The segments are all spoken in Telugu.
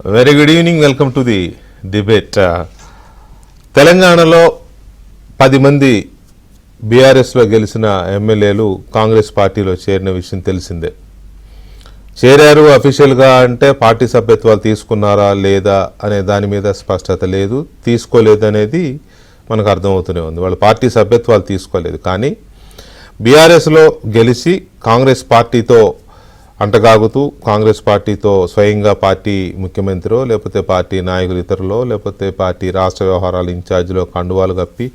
Very good evening. Welcome to the debate. తెలంగాణలో 10 మంది బీఆర్ఎస్లో గెలిచిన ఎమ్మెల్యేలు కాంగ్రెస్ పార్టీలో చేరిన విషయం తెలిసిందే. చేరారు అఫీషియల్గా అంటే పార్టీ సభ్యత్వాలు తీసుకున్నారా లేదా అనే దాని మీద స్పష్టత లేదు. తీసుకోలేదనేది మనకు అర్థమవుతూనే ఉంది. వాళ్ళు పార్టీ సభ్యత్వాలు తీసుకోలేదు. కానీ బీఆర్ఎస్లో గెలిచి కాంగ్రెస్ పార్టీతో అంటగాగుతూ కాంగ్రెస్ పార్టీతో స్వయంగా పార్టీ ముఖ్యమంత్రో లేకపోతే పార్టీ నాయకులు ఇతరులో లేకపోతే పార్టీ రాష్ట్ర వ్యవహారాల ఇన్ఛార్జిలో కండువాలు కప్పి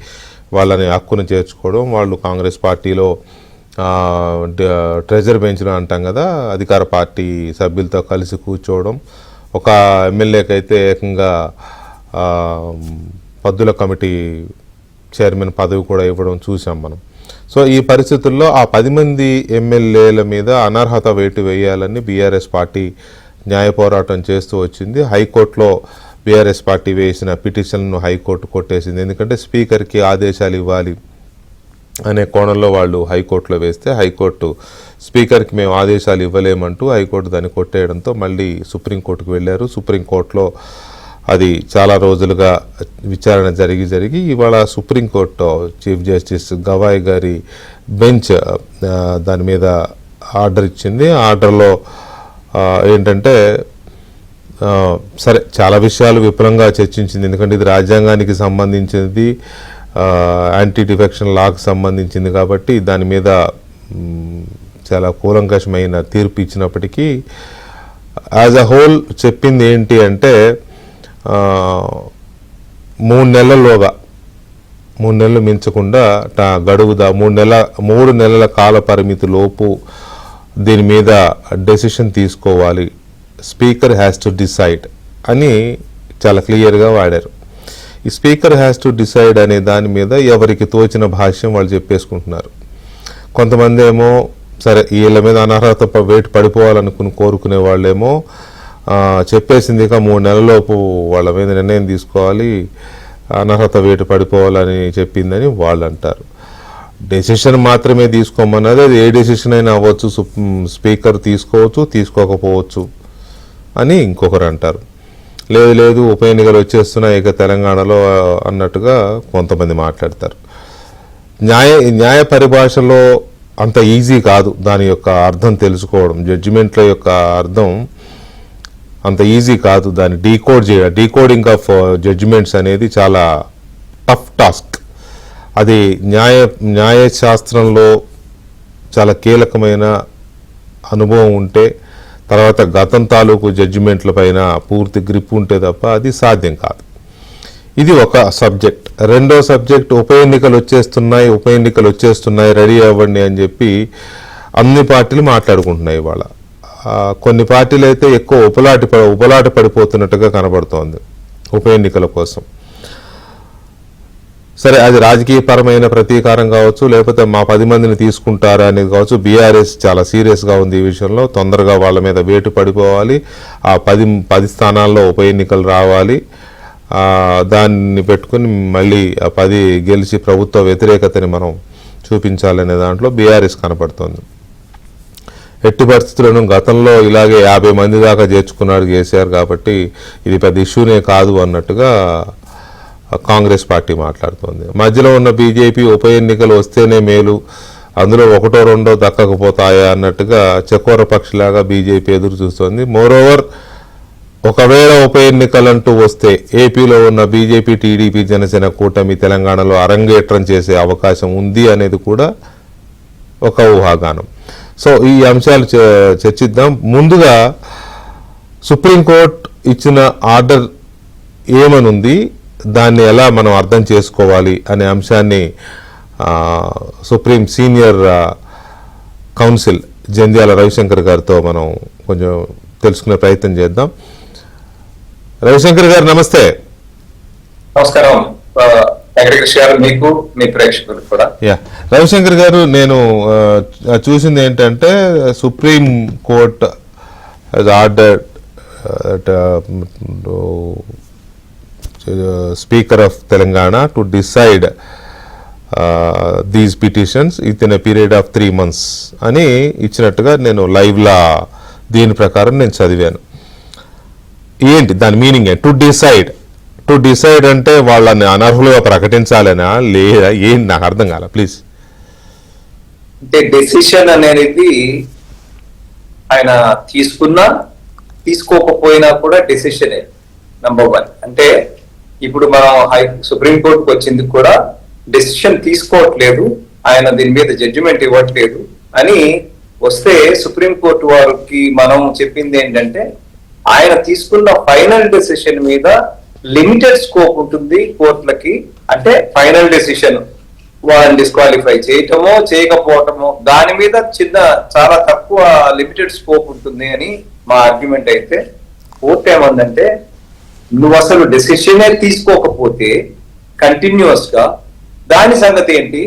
వాళ్ళని హక్కును చేర్చుకోవడం, వాళ్ళు కాంగ్రెస్ పార్టీలో ట్రెజర్ బెంచ్లో అంటాం కదా, అధికార పార్టీ సభ్యులతో కలిసి కూర్చోవడం, ఒక ఎమ్మెల్యేకి అయితే ఏకంగా పద్దుల కమిటీ చైర్మన్ పదవి కూడా ఇవ్వడం చూసాం మనం. సో ఈ పరిస్థితుల్లో ఆ 10 మంది ఎమ్మెల్యేల మీద అనర్హత వేటు వేయాలని బీఆర్ఎస్ పార్టీ న్యాయ పోరాటం చేస్తూ వచ్చింది. హైకోర్టులో బీఆర్ఎస్ పార్టీ వేసిన పిటిషన్ను హైకోర్టు కొట్టేసింది. ఎందుకంటే స్పీకర్కి ఆదేశాలు ఇవ్వాలి అనే కోణంలో వాళ్ళు హైకోర్టులో వేస్తే హైకోర్టు స్పీకర్కి మేము ఆదేశాలు ఇవ్వలేమంటూ హైకోర్టు దాన్ని కొట్టేయడంతో మళ్ళీ సుప్రీంకోర్టుకు వెళ్ళారు. సుప్రీంకోర్టులో అది చాలా రోజులుగా విచారణ జరిగి ఇవాళ సుప్రీంకోర్టు చీఫ్ జస్టిస్ గవాయ్ గారి బెంచ్ దాని మీద ఆర్డర్ ఇచ్చింది. ఆర్డర్లో ఏంటంటే సరే చాలా విషయాలు విపులంగా చర్చించింది. ఎందుకంటే ఇది రాజ్యాంగానికి సంబంధించింది, యాంటీ డిఫెక్షన్ లాకు సంబంధించింది కాబట్టి దాని మీద చాలా కూలంకషమైన తీర్పు ఇచ్చినప్పటికీ యాజ్ అ హోల్ చెప్పింది ఏంటి అంటే 3 నెలల్లోగా 3 నెలలు మించకుండా గడువుదా 3 నెలల కాల పరిమితి లోపు దీని మీద డెసిషన్ తీసుకోవాలి, స్పీకర్ హ్యాస్ టు డిసైడ్ అని చాలా క్లియర్గా వాడారు. ఈ స్పీకర్ హ్యాస్ టు డిసైడ్ అనే దాని మీద ఎవరికి తోచిన భాష్యం వాళ్ళు చెప్పేసుకుంటున్నారు. కొంతమంది ఏమో సరే వీళ్ళ మీద అనర్హత వేటు పడిపోవాలనుకుని కోరుకునే వాళ్ళేమో చెప్పేసింది ఇక 3 నెలలలోపు వాళ్ళ మీద నిర్ణయం తీసుకోవాలి, అనర్హత వేటు పడిపోవాలని చెప్పిందని వాళ్ళు అంటారు. డెసిషన్ మాత్రమే తీసుకోమన్నది, అది ఏ డెసిషన్ అయినా అవ్వచ్చు, స్పీకర్ తీసుకోవచ్చు తీసుకోకపోవచ్చు అని ఇంకొకరు అంటారు. లేదు ఉప ఎన్నికలు వచ్చేస్తున్నాయి ఇక తెలంగాణలో అన్నట్టుగా కొంతమంది మాట్లాడతారు. న్యాయ పరిభాషలో అంత ఈజీ కాదు దాని యొక్క అర్థం తెలుసుకోవడం. జడ్జిమెంట్ల యొక్క అర్థం అంత ఈజీ కాదు, దాన్ని డీకోడింగ్ ఆఫ్ జడ్జిమెంట్స్ అనేది చాలా టఫ్ టాస్క్. అది న్యాయశాస్త్రంలో చాలా కీలకమైన అనుభవం ఉంటే, తర్వాత గతం తాలూకు జడ్జిమెంట్ల పైన పూర్తి గ్రిప్ ఉంటే తప్ప అది సాధ్యం కాదు. ఇది ఒక సబ్జెక్ట్. రెండో సబ్జెక్ట్ ఉప ఎన్నికలు వచ్చేస్తున్నాయి రెడీ అవ్వండి అని చెప్పి అన్ని పార్టీలు మాట్లాడుకుంటున్నాయి ఇవాళ. కొన్ని పార్టీలు అయితే ఎక్కువ ఉపలాట పడిపోతున్నట్టుగా కనబడుతోంది ఉప ఎన్నికల కోసం. సరే అది రాజకీయపరమైన ప్రతీకారం కావచ్చు, లేకపోతే మా 10 మందిని తీసుకుంటారా అనేది కావచ్చు. బీఆర్ఎస్ చాలా సీరియస్గా ఉంది ఈ విషయంలో. తొందరగా వాళ్ళ మీద వేటు పడిపోవాలి, ఆ 10 స్థానాల్లో ఉప ఎన్నికలు రావాలి, దాన్ని పెట్టుకుని మళ్ళీ ఆ 10 గెలిచి ప్రభుత్వ వ్యతిరేకతని మనం చూపించాలనే దాంట్లో బీఆర్ఎస్ కనపడుతోంది. ఎట్టి పరిస్థితులను గతంలో ఇలాగే 50 మంది దాకా చేర్చుకున్నాడు కేసీఆర్ కాబట్టి ఇది పెద్ద ఇష్యూనే కాదు అన్నట్టుగా కాంగ్రెస్ పార్టీ మాట్లాడుతోంది. మధ్యలో ఉన్న బీజేపీ ఉప ఎన్నికలు వస్తేనే మేలు, అందులో 1, 2 దక్కకపోతాయా అన్నట్టుగా చకోర పక్షిలాగా బీజేపీ ఎదురు చూస్తోంది. మోరోవర్ ఒకవేళ ఉప ఎన్నికలంటూ వస్తే ఏపీలో ఉన్న బీజేపీ, టీడీపీ, జనసేన కూటమి తెలంగాణలో అరంగేట్రం చేసే అవకాశం ఉంది అనేది కూడా ఒక ఊహాగానం. సో ఈ అంశాలు చర్చిద్దాం. ముందుగా సుప్రీంకోర్టు ఇచ్చిన ఆర్డర్ ఏమనుంది, దాన్ని ఎలా మనం అర్థం చేసుకోవాలి అనే అంశాన్ని supreme senior council Jandhyala Ravishankar గారితో మనం కొంచెం తెలుసుకునే ప్రయత్నం చేద్దాం. రవిశంకర్ గారు నమస్తే. నమస్కారం మీకు, మీ ప్రేక్షకులు కూడా. రవిశంకర్ గారు, నేను చూసింది ఏంటంటే supreme court has ordered Speaker of Telangana to decide these petitions within a period of 3 months అని ఇచ్చినట్టుగా నేను లైవ్లా దీని ప్రకారం నేను చదివాను. ఏంటి దాని మీనింగ్? టు డిసైడ్ అంటే వాళ్ళని అనర్హులుగా ప్రకటించాలనా లేదా ఏంటి? నాకు అర్థం కాల, ప్లీజ్. అంటే డెసిషన్ అనేది ఆయన తీసుకున్నా తీసుకోకపోయినా కూడా డెసిషనే నంబర్ 1. అంటే ఇప్పుడు మనం సుప్రీం కోర్టుకు వచ్చింది కూడా డెసిషన్ తీసుకోవట్లేదు, ఆయన దీని మీద జడ్జిమెంట్ ఇవ్వట్లేదు అని వస్తే సుప్రీం కోర్టు వారికి మనం చెప్పింది ఏంటంటే ఆయన తీసుకున్న ఫైనల్ డెసిషన్ మీద లిమిటెడ్ స్కోప్ ఉంటుంది కోర్టులకి. అంటే ఫైనల్ డెసిషన్ వాళ్ళని డిస్క్వాలిఫై చేయటమో చేయకపోవటమో దాని మీద చాలా తక్కువ లిమిటెడ్ స్కోప్ ఉంటుంది అని మా ఆర్గ్యుమెంట్. అయితే కోర్టు ఏమందంటే నువ్వు అసలు డెసిషనే తీసుకోకపోతే కంటిన్యూస్ గా దాని సంగతి ఏంటి,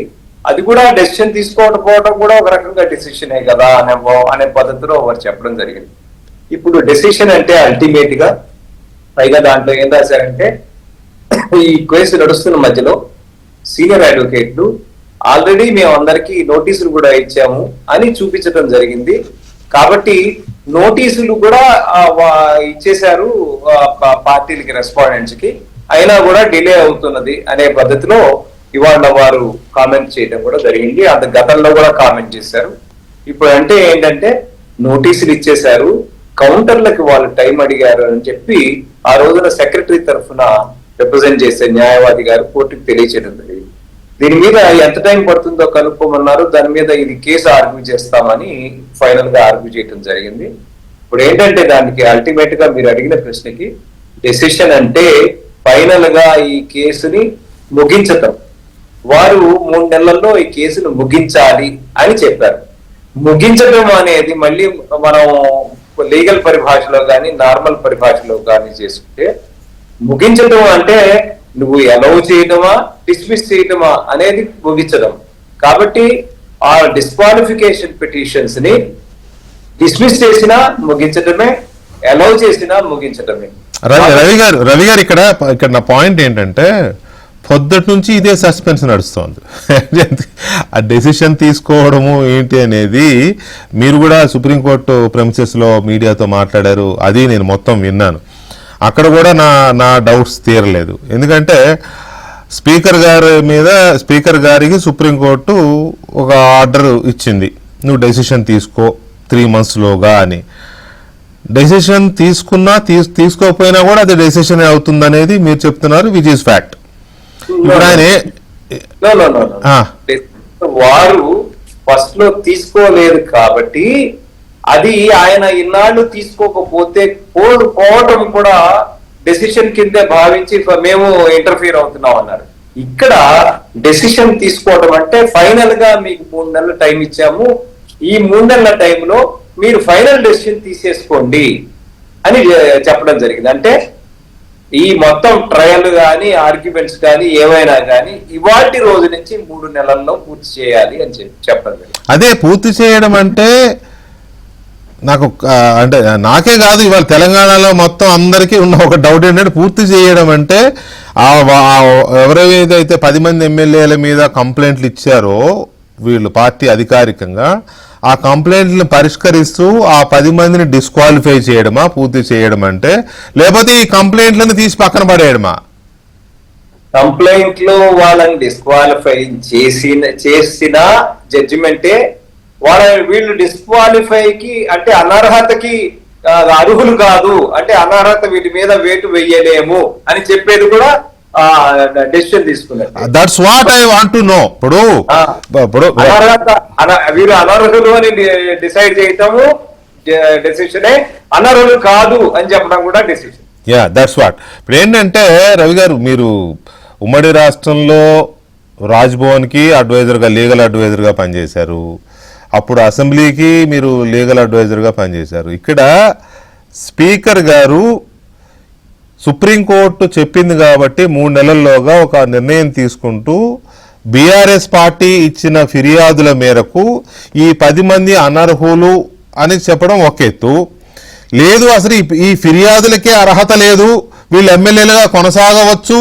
అది కూడా డెసిషన్ తీసుకోకపోవడం కూడా ఒక రకంగా డెసిషనే కదా అనే పద్ధతిలో వారు చెప్పడం జరిగింది. ఇప్పుడు డెసిషన్ అంటే అల్టిమేట్ గా పైగా దాంట్లో ఏం రాశారంటే ఈ కేసు నడుస్తున్న మధ్యలో సీనియర్ అడ్వకేట్లు ఆల్రెడీ మేము అందరికీ నోటీసులు కూడా ఇచ్చాము అని చూపించడం జరిగింది. కాబట్టి నోటీసులు కూడా ఇచ్చేశారు పార్టీలకి, రెస్పాండెంట్స్ కి, అయినా కూడా డిలే అవుతున్నది అనే పద్ధతిలో ఇవాళ వారు కామెంట్ చేయడం కూడా జరిగింది. అది గతంలో కూడా కామెంట్ చేశారు. ఇప్పుడు అంటే ఏంటంటే నోటీసులు ఇచ్చేశారు, కౌంటర్లకు వాళ్ళు టైం అడిగారు అని చెప్పి ఆ రోజున సెక్రటరీ తరఫున రిప్రజెంట్ చేసే న్యాయవాది గారు కోర్టుకు తెలియచేయడం జరిగింది. దీని మీద ఎంత టైం పడుతుందో కనుక్కోమన్నారు. దాని మీద ఇది కేసు ఆర్గ్యూ చేస్తామని ఫైనల్ గా ఆర్గ్యూ చేయడం జరిగింది. ఇప్పుడు ఏంటంటే దానికి అల్టిమేట్ గా మీరు అడిగిన ప్రశ్నకి డెసిషన్ అంటే ఫైనల్ గా ఈ కేసుని ముగించటం. వారు 3 నెలల్లో ఈ కేసును ముగించాలి అని చెప్పారు. ముగించడం అనేది మళ్ళీ మనం లీగల్ పరిభాషలో కానీ నార్మల్ పరిభాషలో కానీ చేసుకుంటే ముగించడం అంటే నువ్వు అలౌ చేయటమా డిస్మిస్ చేయటమా అనేది ముగించడం. కాబట్టి ఆ డిస్క్వాలిఫికేషన్ పిటిషన్స్ ని డిస్మిస్ చేసినా ముగించడమే, అలౌ చేసినా ముగించడమే. రవి గారు ఇక్కడ నా పాయింట్ ఏంటంటే పొద్దుటి నుంచి ఇదే సస్పెన్స్ నడుస్తోంది. ఆ డెసిషన్ తీసుకోవడము ఏంటి అనేది మీరు కూడా సుప్రీంకోర్టు ప్రెమిసెస్లో మీడియాతో మాట్లాడారు, అది నేను మొత్తం విన్నాను. అక్కడ కూడా నా డౌట్స్ తీరలేదు. ఎందుకంటే స్పీకర్ గారికి సుప్రీంకోర్టు ఒక ఆర్డర్ ఇచ్చింది, నువ్వు డెసిషన్ తీసుకో 3 monthsలోగా అని. డెసిషన్ తీసుకున్నా తీసుకోకపోయినా కూడా అది డెసిషన్ అవుతుంది అనేది మీరు చెప్తున్నారు, విచ్ ఈస్ ఫ్యాక్ట్. ఇప్పుడు ఆయన వారు ఫస్ట్ లో తీసుకోలేదు కాబట్టి అది ఆయన ఇన్నాళ్ళు తీసుకోకపోతే పోవటం కూడా డెసిషన్ కిందే భావించి మేము ఇంటర్ఫియర్ అవుతున్నాం అన్నారు. ఇక్కడ డెసిషన్ తీసుకోవడం అంటే ఫైనల్ గా మీకు 3 నెలల టైం ఇచ్చాము, ఈ 3 నెలల టైంలో మీరు ఫైనల్ డెసిషన్ తీసేసుకోండి అని చెప్పడం జరిగింది. అంటే ఈ మొత్తం ట్రయల్ కానీ ఆర్గ్యుమెంట్స్ కానీ ఏవైనా కానీ ఇవాటి రోజు నుంచి 3 నెలల్లో పూర్తి చేయాలి అని చెప్పడం జరిగింది. అదే పూర్తి చేయడం అంటే నాకు అంటే నాకే కాదు, ఇవాళ తెలంగాణలో మొత్తం అందరికీ ఉన్న ఒక డౌట్ ఏంటంటే పూర్తి చేయడం అంటే ఎవరైతే 10 మంది ఎమ్మెల్యేల మీద కంప్లైంట్లు ఇచ్చారో వీళ్ళు పార్టీ అధికారికంగా, ఆ కంప్లైంట్లను పరిష్కరిస్తూ ఆ 10 మందిని డిస్క్వాలిఫై చేయడమా పూర్తి చేయడం అంటే, లేకపోతే ఈ కంప్లైంట్లను తీసి పక్కన పడేయడమా? కంప్లైంట్ లో వాళ్ళని డిస్క్వాలిఫై చేసిన జడ్జిమెంటే వీళ్ళు డిస్క్వాలిఫైకి అంటే అనర్హతకి అర్హులు కాదు, అంటే అనర్హత వీటి మీద వేటు వెయ్యలేము అని చెప్పేది కూడా డెసిషన్ తీసుకున్నారు. That's what I want to know. ఇప్పుడు వీరు అనర్హులు అని డిసైడ్ చేయటము డెసిషనే, అనర్హులు కాదు అని చెప్పడం కూడా డెసిషన్. Yeah, that's what. ఇప్పుడు ఏంటంటే రవి గారు, మీరు ఉమ్మడి రాష్ట్రంలో రాజ్భవన్కి అడ్వైజర్గా, లీగల్ అడ్వైజర్గా పనిచేశారు. అప్పుడు అసెంబ్లీకి మీరు లీగల్ అడ్వైజర్గా పనిచేశారు. ఇక్కడ స్పీకర్ గారు సుప్రీంకోర్టు చెప్పింది కాబట్టి 3 నెలల్లోగా ఒక నిర్ణయం తీసుకుంటూ బీఆర్ఎస్ పార్టీ ఇచ్చిన ఫిర్యాదుల మేరకు ఈ 10 మంది అనర్హులు అని చెప్పడం ఒక ఎత్తు, లేదు అసలు ఈ ఫిర్యాదులకే అర్హత లేదు, వీళ్ళు ఎమ్మెల్యేలుగా కొనసాగవచ్చు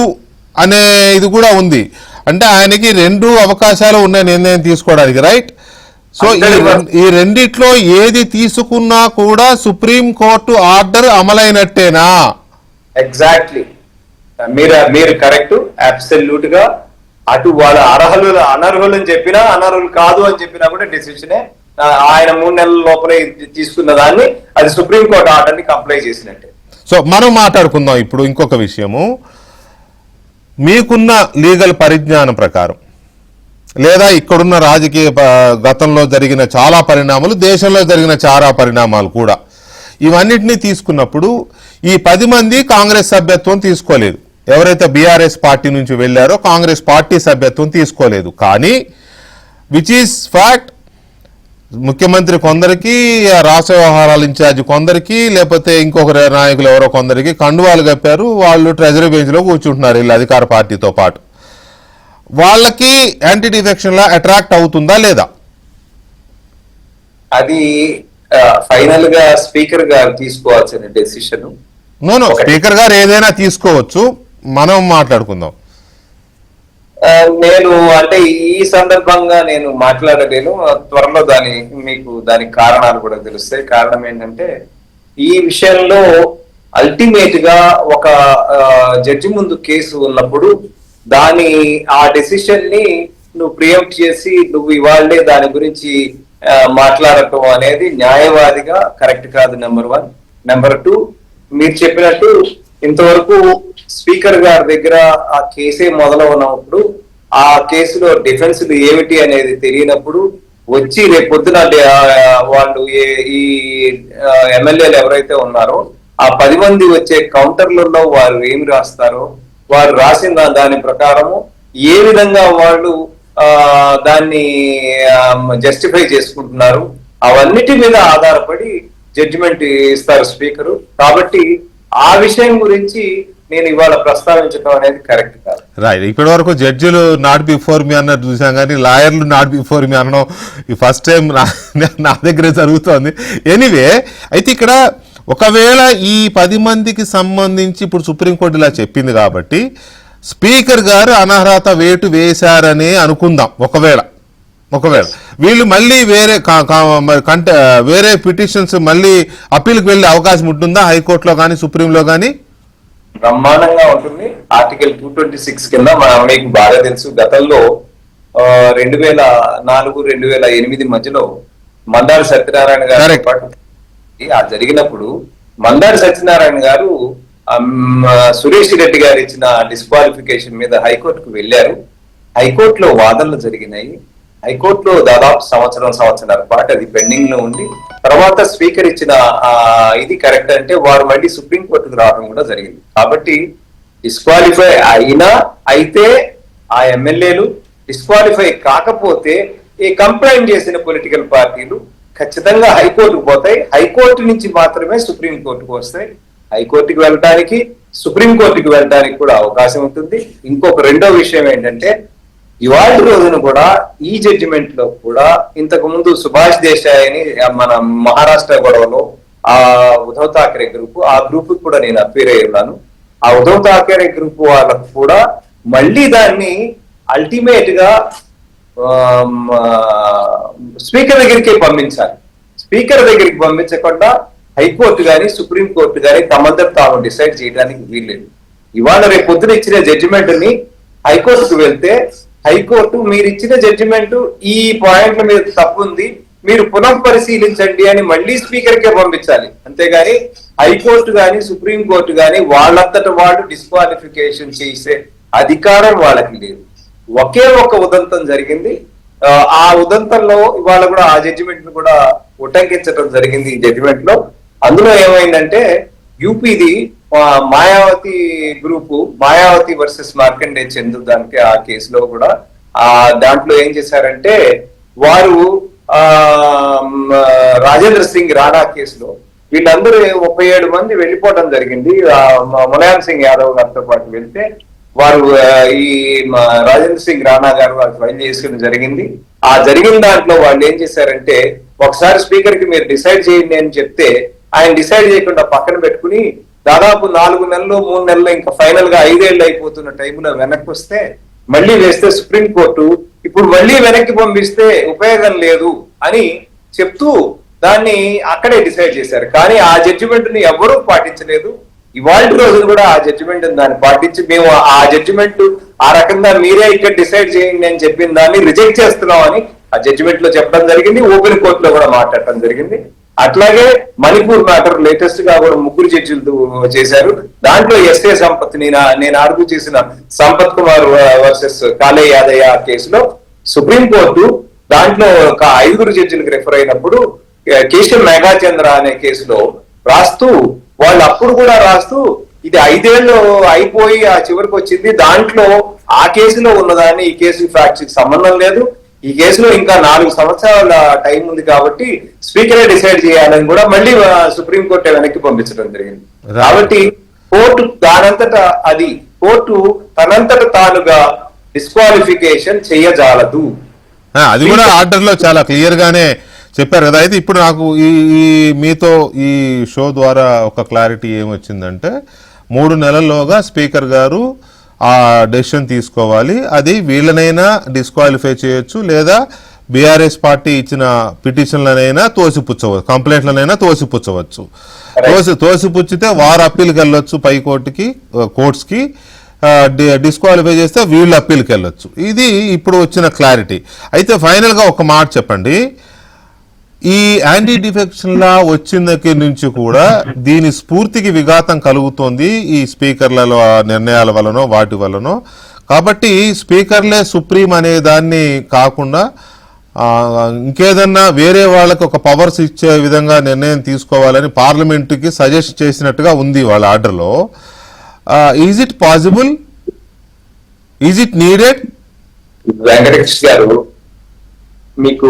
అనే ఇది కూడా ఉంది. అంటే ఆయనకి 2 అవకాశాలు ఉన్నాయి నిర్ణయం తీసుకోవడానికి, రైట్? సో ఈ రెండిట్లో ఏది తీసుకున్నా కూడా సుప్రీంకోర్టు ఆర్డర్ అమలైనట్టేనా? ఎగ్జాక్ట్లీ, మీరు కరెక్ట్, అబ్సల్యూట్ గా. అటు వాళ్ళ అనర్హులని చెప్పినా, అనర్హులు కాదు అని చెప్పినా కూడా డెసిషనే. ఆయన 3 నెలల లోపలే తీసుకున్న దాన్ని అది సుప్రీంకోర్టు ఆర్డర్ని కంప్లై చేసినట్టే. సో మనం మాట్లాడుకుందాం ఇప్పుడు ఇంకొక విషయము. మీకున్న లీగల్ పరిజ్ఞానం ప్రకారం లేదా ఇక్కడున్న రాజకీయ గతంలో జరిగిన చాలా పరిణామాలు, దేశంలో జరిగిన చాలా పరిణామాలు కూడా, ఇవన్నిటినీ తీసుకున్నప్పుడు ఈ 10 మంది కాంగ్రెస్ సభ్యత్వం తీసుకోలేదు. ఎవరైతే బీఆర్ఎస్ పార్టీ నుంచి వెళ్ళారో కాంగ్రెస్ పార్టీ సభ్యత్వం తీసుకోలేదు. కానీ విచ్ ఈస్ ఫ్యాక్ట్, ముఖ్యమంత్రి కొందరికి, రాష్ట్ర వ్యవహారాల ఇన్ఛార్జి కొందరికి, లేకపోతే ఇంకొక నాయకులు ఎవరో కొందరికి కండువాలు కప్పారు. వాళ్ళు ట్రెజరీ బెంచ్లో కూర్చుంటున్నారు వీళ్ళు అధికార పార్టీతో పాటు. వాళ్ళకి యాంటీ డిఫెక్షన్ లా అట్రాక్ట్ అవుతుందా లేదా? అది ఫైనల్ గా స్పీకర్ గారు తీసుకోవాల్సిన డెసిషన్. నో స్పీకర్ గారు ఏదైనా తీసుకోవచ్చు, మనం మాట్లాడుకుందాం. నేను అంటే ఈ సందర్భంగా నేను మాట్లాడలేను. త్వరలో మీకు దానికి కారణాలు కూడా తెలుస్తాయి. కారణం ఏంటంటే ఈ విషయంలో అల్టిమేట్ గా ఒక జడ్జి ముందు కేసు ఉన్నప్పుడు ఆ డెసిషన్ ని నువ్వు ప్రియంప్ట్ చేసి నువ్వు ఇవాళ్లే దాని గురించి మాట్లాడటం అనేది న్యాయవాదిగా కరెక్ట్ కాదు. నెంబర్ 1. నెంబర్ 2, మీరు చెప్పినట్టు ఇంతవరకు స్పీకర్ గారి దగ్గర ఆ కేసే మొదలవునప్పుడు ఆ కేసులో డిఫెన్స్లు ఏమిటి అనేది తెలియనప్పుడు వచ్చి రేపు పొద్దున వాళ్ళు ఈ ఎమ్మెల్యేలు ఎవరైతే ఉన్నారో ఆ 10 మంది వచ్చే కౌంటర్లలో వారు ఏమి రాస్తారో, వారు రాసిన దాని ప్రకారము ఏ విధంగా వాళ్ళు దాన్ని జస్టిఫై చేసుకుంటున్నారు, అవన్నిటి మీద ఆధారపడి జడ్జిమెంట్ ఇస్తారు స్పీకరు. కాబట్టి ఆ విషయం గురించి నేను ఇవాళ ప్రస్తావించడం అనేది కరెక్ట్ కాదు. రైట్. ఇప్పటి వరకు జడ్జిలు నాట్ బిఫోర్ మీ అన్నట్టు చూసాం, కానీ లాయర్లు నాట్ బిఫోర్ మీ అనడం ఈ ఫస్ట్ టైం నా దగ్గరే జరుగుతోంది. ఎనీవే, అయితే ఇక్కడ ఒకవేళ ఈ 10 మందికి సంబంధించి ఇప్పుడు సుప్రీంకోర్టు ఇలా చెప్పింది కాబట్టి స్పీకర్ గారు అనర్హత వేటు వేశారని అనుకుందాం. ఒకవేళ వీళ్ళు మళ్ళీ వేరే పిటిషన్స్ మళ్ళీ అప్పీల్కి వెళ్ళే అవకాశం ఉంటుందా హైకోర్టులో కానీ సుప్రీంలో కానీ? బ్రహ్మాండంగా ఉంటుంది. ఆర్టికల్ 226 కింద మీకు బాగా తెలుసు, గతంలో 2004-2008 మధ్యలో మందారి సత్యనారాయణ గారు జరిగినప్పుడు మందారి సత్యనారాయణ గారు సురేష్ రెడ్డి గారు ఇచ్చిన డిస్క్వాలిఫికేషన్ మీద హైకోర్టుకు వెళ్ళారు. హైకోర్టులో వాదనలు జరిగినాయి. హైకోర్టులో దాదాపు సంవత్సరం పాటు అది పెండింగ్ లో ఉంది. తర్వాత స్పీకర్ ఇచ్చిన ఇది కరెక్ట్ అంటే వారు మళ్ళీ సుప్రీంకోర్టుకు రావడం కూడా జరిగింది. కాబట్టి డిస్క్వాలిఫై అయితే ఆ ఎమ్మెల్యేలు డిస్క్వాలిఫై కాకపోతే ఈ కంప్లైంట్ చేసిన పొలిటికల్ పార్టీలు ఖచ్చితంగా హైకోర్టుకు పోతాయి. హైకోర్టు నుంచి మాత్రమే సుప్రీంకోర్టుకు వస్తాయి. హైకోర్టుకు వెళ్ళడానికి, సుప్రీంకోర్టుకు వెళ్ళడానికి కూడా అవకాశం ఉంటుంది. ఇంకొక రెండో విషయం ఏంటంటే ఇవాళ రోజున కూడా ఈ జడ్జిమెంట్ లో కూడా ఇంతకు ముందు సుభాష్ దేశాయ్ అని మన మహారాష్ట్ర గొడవలో ఆ ఉద్ధవ్ ఠాక్రే ఆ గ్రూప్ కూడా నేను అపీర్ అయి ఉన్నాను. ఆ ఉద్ధవ్ ఠాక్రే గ్రూప్ వాళ్ళకు కూడా మళ్ళీ దాన్ని అల్టిమేట్ గా స్పీకర్ దగ్గరికి పంపించాలి. స్పీకర్ దగ్గరికి పంపించకుండా హైకోర్టు కానీ సుప్రీంకోర్టు కానీ తమందరూ తాము డిసైడ్ చేయడానికి వీల్లేదు. ఇవాళ రేపు పొద్దున ఇచ్చిన జడ్జిమెంట్ ని హైకోర్టుకు వెళ్తే హైకోర్టు మీరు ఇచ్చిన జడ్జిమెంట్ ఈ పాయింట్ల మీద తప్పు ఉంది, మీరు పునః పరిశీలించండి అని మళ్ళీ స్పీకర్ కే పంపించాలి. అంతేగాని హైకోర్టు కానీ సుప్రీంకోర్టు కానీ వాళ్ళంతట వాళ్ళు డిస్క్వాలిఫికేషన్ చేసే అధికారం వాళ్ళకి లేదు. ఒకే ఒక ఉదంతం జరిగింది. ఆ ఉదంతంలో ఇవాళ కూడా ఆ జడ్జిమెంట్ ను కూడా ఉటంకించడం జరిగింది. ఈ జడ్జిమెంట్ లో అందులో ఏమైందంటే యూపీది మాయావతి గ్రూపు, మాయావతి వర్సెస్ మార్కండే చందు దానికి ఆ కేసులో కూడా దాంట్లో ఏం చేశారంటే వారు రాజేంద్ర సింగ్ రాణా కేసులో వీళ్ళందరూ 37 మంది వెళ్ళిపోవడం జరిగింది. ములాయం సింగ్ యాదవ్ గారితో పాటు వెళ్తే వారు ఈ రాజేంద్ర సింగ్ రాణా గారు వాళ్ళు ఫైల్ చేసుకోవడం జరిగింది. ఆ జరిగిన దాంట్లో వాళ్ళు ఏం చేశారంటే ఒకసారి స్పీకర్ కి మీరు డిసైడ్ చేయండి అని చెప్తే ఆయన డిసైడ్ చేయకుండా పక్కన పెట్టుకుని దాదాపు 4 నెలలు 3 నెలలు ఇంకా ఫైనల్ గా 5 ఏళ్ళు అయిపోతున్న టైంలో వెనక్కి వస్తే మళ్ళీ వేస్తే సుప్రీంకోర్టు ఇప్పుడు మళ్ళీ వెనక్కి పంపిస్తే ఉపయోగం లేదు అని చెప్తూ దాన్ని అక్కడే డిసైడ్ చేశారు. కానీ ఆ జడ్జిమెంట్ ని ఎవరూ పాటించలేదు. ఇవాళ రోజున కూడా ఆ జడ్జిమెంట్ దాన్ని పాటించి మేము ఆ జడ్జిమెంట్ ఆ రకంగా మీరే ఇక్కడ డిసైడ్ చేయండి అని చెప్పిన దాన్ని రిజెక్ట్ చేస్తున్నాం అని ఆ జడ్జిమెంట్ లో చెప్పడం జరిగింది, ఓపెన్ కోర్టులో కూడా మాట్లాడటం జరిగింది. అట్లాగే మణిపూర్ మ్యాటర్ లేటెస్ట్ గా కూడా 3 జడ్జిలతో చేశారు. దాంట్లో ఎస్ఏ సంపత్ నేను ఆర్గ్యూ చేసిన సంపత్ కుమార్ వర్సెస్ కాలే యాదయ్య కేసులో సుప్రీంకోర్టు దాంట్లో ఒక 5 జడ్జిలకు రిఫర్ అయినప్పుడు కేశవ్ మేఘాచంద్ర అనే కేసులో రాస్తూ వాళ్ళు అప్పుడు కూడా రాస్తూ ఇది 5 ఏళ్ళు అయిపోయి ఆ చివరికి వచ్చింది, దాంట్లో ఆ కేసులో ఉన్నదాన్ని ఈ కేసు ఫ్యాక్ట్స్ కి సంబంధం లేదు, ఈ కేసులో ఇంకా 4 సంవత్సరాల టైం ఉంది కాబట్టి స్పీకరే డిసైడ్ చేయాలని కూడా మళ్ళీ సుప్రీంకోర్టు వెనక్కి పంపించడం జరిగింది. కాబట్టి కోర్టు కోర్టు తనంతట తానుగా డిస్క్వాలిఫికేషన్ చేయజాలదు. అది కూడా ఆర్డర్ లో చాలా క్లియర్ గానే చెప్పారు కదా. అయితే ఇప్పుడు నాకు ఈ మీతో ఈ షో ద్వారా ఒక క్లారిటీ ఏమొచ్చిందంటే 3 నెలల్లోగా స్పీకర్ గారు ఆ డెసిషన్ తీసుకోవాలి. అది వీళ్ళనైనా డిస్క్వాలిఫై చేయొచ్చు, లేదా బీఆర్ఎస్ పార్టీ ఇచ్చిన పిటిషన్లనైనా తోసిపుచ్చవచ్చు, కంప్లైంట్లనైనా తోసిపుచ్చవచ్చు. తోసిపుచ్చితే వారు అప్పీల్కి వెళ్ళొచ్చు పై కోర్ట్స్కి, డిస్క్వాలిఫై చేస్తే వీళ్ళు అప్పీల్కి వెళ్ళొచ్చు. ఇది ఇప్పుడు వచ్చిన క్లారిటీ. అయితే ఫైనల్గా ఒక మాట చెప్పండి, ఈ యాంటీ డిఫెక్షన్ లా వచ్చిన దగ్గర నుంచి కూడా దీని స్ఫూర్తికి విఘాతం కలుగుతోంది ఈ స్పీకర్లలో నిర్ణయాల వలనో వాటి వలనో. కాబట్టి స్పీకర్లే సుప్రీం అనే దాన్ని కాకుండా ఇంకేదన్నా వేరే వాళ్ళకి ఒక పవర్స్ ఇచ్చే విధంగా నిర్ణయం తీసుకోవాలని పార్లమెంటుకి సజెస్ట్ చేసినట్టుగా ఉంది వాళ్ళ ఆర్డర్లో. Is it possible? Is it needed? Venkatesh గారు, మీకు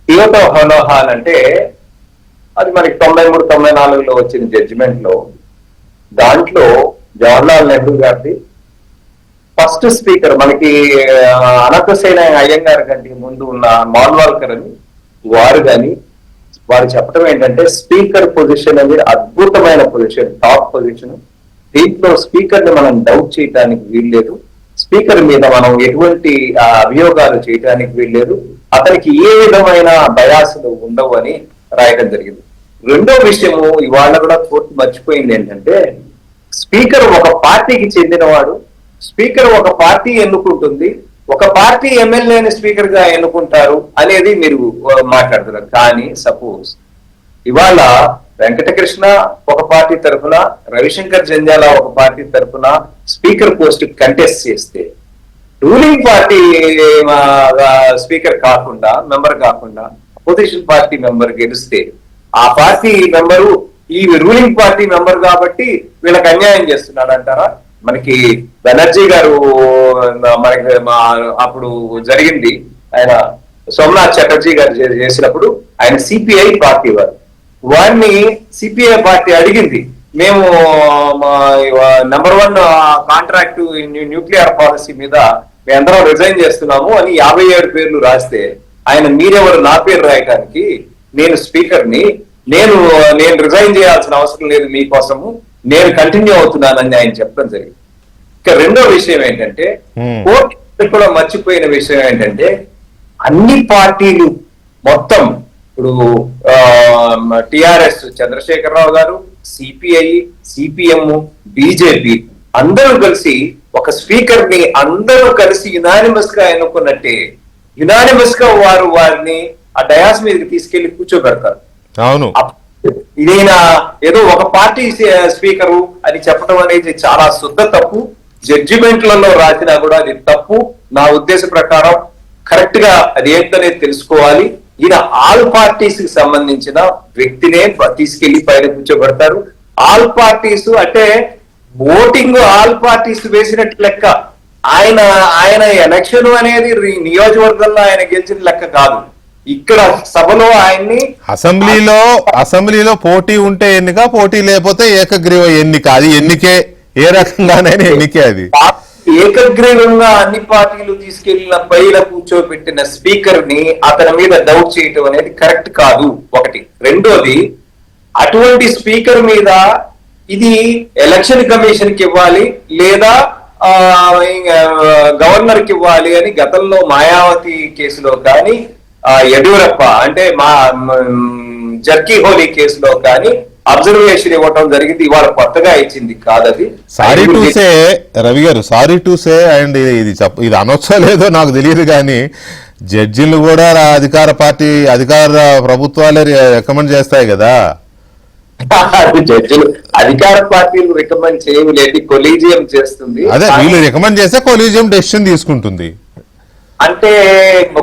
కియోటో హోనోహాన్ అంటే అది మనకి 93-94లో వచ్చిన జడ్జిమెంట్ లో దాంట్లో జవహర్లాల్ నెహ్రూ గారిది ఫస్ట్ స్పీకర్ మనకి అనంతసేన అయ్యంగార్ కంటే ముందు ఉన్న మాన్వాల్కర్ అని వారు చెప్పడం ఏంటంటే స్పీకర్ పొజిషన్ అనేది అద్భుతమైన పొజిషన్, టాప్ పొజిషన్. దీంట్లో స్పీకర్ ని మనం డౌట్ చేయడానికి వీల్లేదు, స్పీకర్ మీద మనం ఎటువంటి అభియోగాలు చేయడానికి వీల్లేదు, అతనికి ఏ విధమైన బయాసులు ఉండవు అని రాయడం జరిగింది. రెండో విషయము ఇవాళ కూడా కోర్టు మర్చిపోయింది ఏంటంటే స్పీకర్ ఒక పార్టీకి చెందినవాడు, స్పీకర్ ఒక పార్టీ ఎన్నుకుంటుంది, ఒక పార్టీ ఎమ్మెల్యేని స్పీకర్ గా ఎన్నుకుంటారు అనేది మీరు మాట్లాడుతున్నారు. కానీ సపోజ్ ఇవాళ వెంకటకృష్ణ ఒక పార్టీ తరఫున, రవిశంకర్ జంధ్యాల ఒక పార్టీ తరఫున స్పీకర్ పోస్ట్ కంటెస్ట్ చేస్తే రూలింగ్ పార్టీ స్పీకర్ కాకుండా, మెంబర్ కాకుండా అపోజిషన్ పార్టీ మెంబర్ గెలిస్తే ఆ పార్టీ మెంబరు ఈ రూలింగ్ పార్టీ మెంబర్ కాబట్టి వీళ్ళకి అన్యాయం చేస్తున్నాడు అంటారా? మనకి బెనర్జీ గారు మనకి అప్పుడు జరిగింది, ఆయన సోమనాథ్ చటర్జీ గారు చేసినప్పుడు ఆయన సిపిఐ పార్టీ వారిని సిపిఐ పార్టీ అడిగింది, మేము నంబర్ 1 కాంట్రాక్ట్ న్యూక్లియర్ పాలసీ మీద మేమందరం రిజైన్ చేస్తున్నాము అని 57 పేర్లు రాస్తే ఆయన మీరెవరు నా పేరు రాయడానికి, నేను స్పీకర్ని, నేను రిజైన్ చేయాల్సిన అవసరం లేదు మీకోసము, నేను కంటిన్యూ అవుతున్నానని ఆయన చెప్పడం జరిగింది. ఇక రెండో విషయం ఏంటంటే కోర్టు కూడా మర్చిపోయిన విషయం ఏంటంటే అన్ని పార్టీలు మొత్తం ఇప్పుడు టిఆర్ఎస్ చంద్రశేఖరరావు గారు, సిపిఐ, సిపిఎం, బీజేపీ అందరూ కలిసి ఒక స్పీకర్ ని అందరూ కలిసి యునానిమస్ గా ఎన్నుకున్నట్టే యునానిమస్ గా వారిని ఆ డయాస్ మీదకి తీసుకెళ్లి కూర్చోబెడతారు. అవును, ఇదైనా ఏదో ఒక పార్టీ స్పీకరు అని చెప్పడం అనేది చాలా శుద్ధ తప్పు. జడ్జిమెంట్లలో రాసినా కూడా అది తప్పు. నా ఉద్దేశ ప్రకారం కరెక్ట్ గా అది ఏంటనేది తెలుసుకోవాలి. ఈయన ఆల్ పార్టీస్ కి సంబంధించిన వ్యక్తినే తీసుకెళ్లి పైన కూర్చోబెడతారు. ఆల్ పార్టీస్ అంటే ఓటింగ్ ఆల్ పార్టీస్ వేసినట్టు లెక్క. ఆయన ఎలక్షన్ అనేది నియోజకవర్గంలో ఆయన గెలిచిన లెక్క కాదు. ఇక్కడ సభలో ఆయన్ని అసెంబ్లీలో పోటీ ఉంటే ఎన్నిక, పోటీ లేకపోతే ఏకగ్రీవ ఎన్నిక. అది ఎన్నికే, ఏ రకంగానైనా ఎన్నికే. అది ఏకగ్రీవంగా అన్ని పార్టీలు తీసుకెళ్లిన పైన కూర్చోబెట్టిన స్పీకర్ ని అతని మీద డౌట్ చేయటం అనేది కరెక్ట్ కాదు, ఒకటి. రెండోది, అటువంటి స్పీకర్ మీద ఇది ఎలక్షన్ కమిషన్ కి ఇవ్వాలి లేదా గవర్నర్ కి ఇవ్వాలి అని గతంలో మాయావతి కేసులో కానీ యడ్యూరప్ప అంటే జర్కీ హోలీ కేసులో కానీ అబ్జర్వేషన్ ఇవ్వటం జరిగింది. ఇవాళ కొత్తగా ఇచ్చింది కాదు అది. సారీ టు సే రవి గారు, సారీ టు సే, అండ్ ఇది అనొచ్చా లేదో నాకు తెలియదు కానీ జడ్జిలు కూడా అధికార ప్రభుత్వాలే రికమెండ్ చేస్తాయి కదా. జడ్జిలు అధికార పార్టీలు రికమెండ్ చేయలేదు, కొలీజియం చేస్తుంది. అదే వీళ్ళు రికమెండ్ చేస్తే కొలీజియం డెసిషన్ తీసుకుంటుంది. అంటే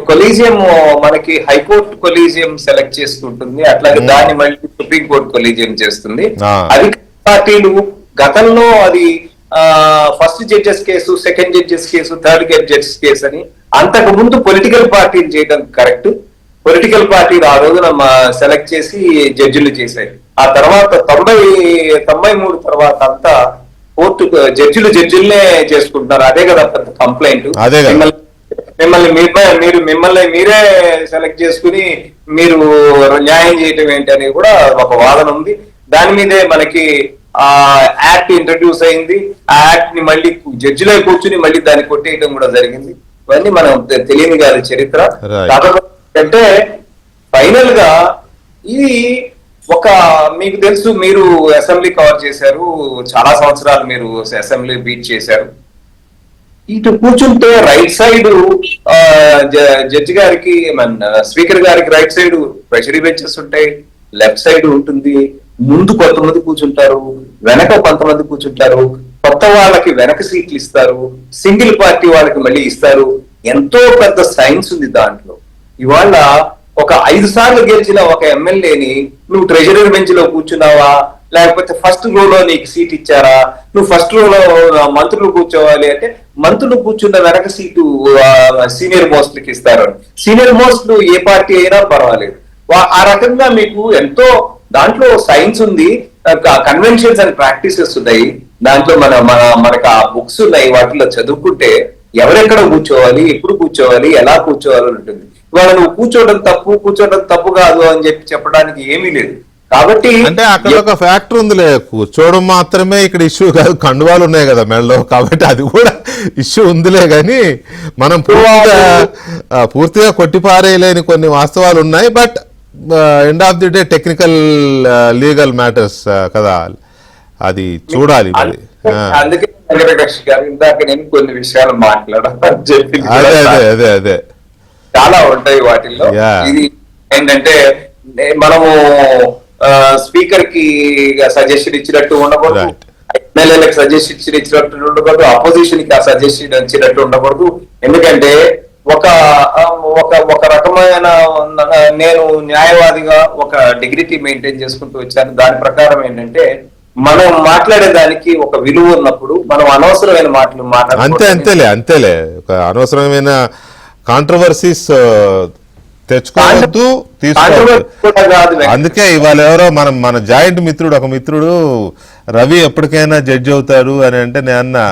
కొలీజియం మనకి హైకోర్టు కొలీజియం సెలెక్ట్ చేసుకుంటుంది, అట్లాగే దాన్ని మళ్ళీ సుప్రీంకోర్టు కొలీజియం చేస్తుంది. అధికార పార్టీలు గతంలో అది first judges case, second judges case, third judges case అని అంతకు ముందు పొలిటికల్ పార్టీలు చేయడం కరెక్ట్. పొలిటికల్ పార్టీలు ఆ రోజున సెలెక్ట్ చేసి జడ్జిలు చేశాయి. ఆ తర్వాత 93 తర్వాత అంతా కోర్టు జడ్జిలనే చేసుకుంటున్నారు. అదే కదా పెద్ద కంప్లైంట్. మిమ్మల్ని మీరే సెలెక్ట్ చేసుకుని మీరు న్యాయం చేయటం ఏంటి అనేది కూడా ఒక వాదన ఉంది. దాని మీదే మనకి ఆ యాక్ట్ ఇంట్రడ్యూస్ అయింది. ఆ యాక్ట్ ని మళ్ళీ జడ్జిలో కూర్చుని మళ్ళీ దాన్ని కొట్టేయడం కూడా జరిగింది. ఇవన్నీ మనం తెలియని గారి చరిత్ర. అంటే ఫైనల్ గా ఇది ఒక మీకు తెలుసు, మీరు అసెంబ్లీ కవర్ చేశారు, చాలా సంవత్సరాలు మీరు అసెంబ్లీ బీట్ చేశారు. ఇటు కూర్చుంటే రైట్ సైడ్ జడ్జి గారికి, స్పీకర్ గారికి రైట్ సైడ్ ట్రెజరీ బెంచెస్ ఉంటాయి, లెఫ్ట్ సైడ్ ఉంటుంది, ముందు కొంతమంది కూర్చుంటారు, వెనక కొంతమంది కూర్చుంటారు, కొత్త వాళ్ళకి వెనక సీట్లు ఇస్తారు, సింగిల్ పార్టీ వాళ్ళకి మళ్ళీ ఇస్తారు. ఎంతో పెద్ద సైన్స్ ఉంది దాంట్లో. ఇవాళ ఒక 5 సార్లు గెలిచిన ఒక ఎమ్మెల్యేని నువ్వు ట్రెజరీ బెంచ్ లో కూర్చున్నావా, లేకపోతే ఫస్ట్ రోలో నీకు సీట్ ఇచ్చారా, నువ్వు ఫస్ట్ రోలో మంత్రులు కూర్చోవాలి అంటే మంత్రులు కూర్చున్న వెనక సీటు సీనియర్ మోస్ట్లకి ఇస్తారు. సీనియర్ మోస్ట్లు ఏ పార్టీ అయినా పర్వాలేదు. ఆ రకంగా మీకు ఎంతో దాంట్లో సైన్స్ ఉంది, కన్వెన్షన్స్ అండ్ ప్రాక్టీసెస్ ఉన్నాయి. దాంట్లో మనకు ఆ బుక్స్ ఉన్నాయి. వాటిలో చదువుకుంటే ఎవరెక్కడ కూర్చోవాలి, ఎప్పుడు కూర్చోవాలి, ఎలా కూర్చోవాలి ఉంటుంది. ఇవాళ నువ్వు కూర్చోవడం తప్పు కాదు అని చెప్పడానికి ఏమీ లేదు. కాబట్టి అంటే అక్కడ ఒక ఫ్యాక్టర్ ఉందిలే, కూర్చోవడం మాత్రమే ఇక్కడ ఇష్యూ కాదు, కండువాలు ఉన్నాయి కదా మెడలో, కాబట్టి అది కూడా ఇష్యూ ఉందిలే. కానీ మనం పూర్తిగా కొట్టిపారేయలేని కొన్ని వాస్తవాలు ఉన్నాయి. But end of the day technical legal matters కదా, అది చూడాలి మరి. అందుకే గారు ఇందాక నేను కొన్ని విషయాలు మాట్లాడాలని చెప్పి అదే చాలా ఉంటాయి వాటిల్లో. ఇది ఏంటంటే మనము స్పీకర్ కి సజెషన్ ఇచ్చినట్టు ఉండకూడదు, ఎమ్మెల్యేలకు సజెషన్ ఇచ్చినట్టు ఉండకూడదు, అపోజిషన్ కి ఆ సజెషన్ ఇచ్చినట్టు ఉండకూడదు. ఎందుకంటే ఒక రకమైన నేను న్యాయవాదిగా ఒక డిగ్నిటీ మెయింటైన్ చేసుకుంటూ వచ్చాను. దాని ప్రకారం ఏంటంటే మనం మాట్లాడేదానికి ఒక విలువ ఉన్నప్పుడు మనం అనవసరమైన మాటలు అంతేలే ఒక అనవసరమైన కాంట్రవర్సీస్ తెచ్చుకోవద్దు, తీసుకోవద్దు. అందుకే ఇవాళ ఎవరో మన జాయింట్ మిత్రుడు, ఒక మిత్రుడు రవి ఎప్పటికైనా జడ్జి అవుతాడు అని అంటే నేను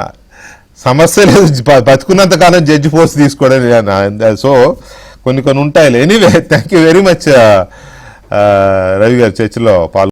సమస్య లేదు, బతుకున్నంత కాలం జడ్జి పోస్ట్ తీసుకోవడం. సో కొన్ని ఉంటాయి. Anyway, thank you very much Ravi గారు చర్చలో పాల్గొన్నారు.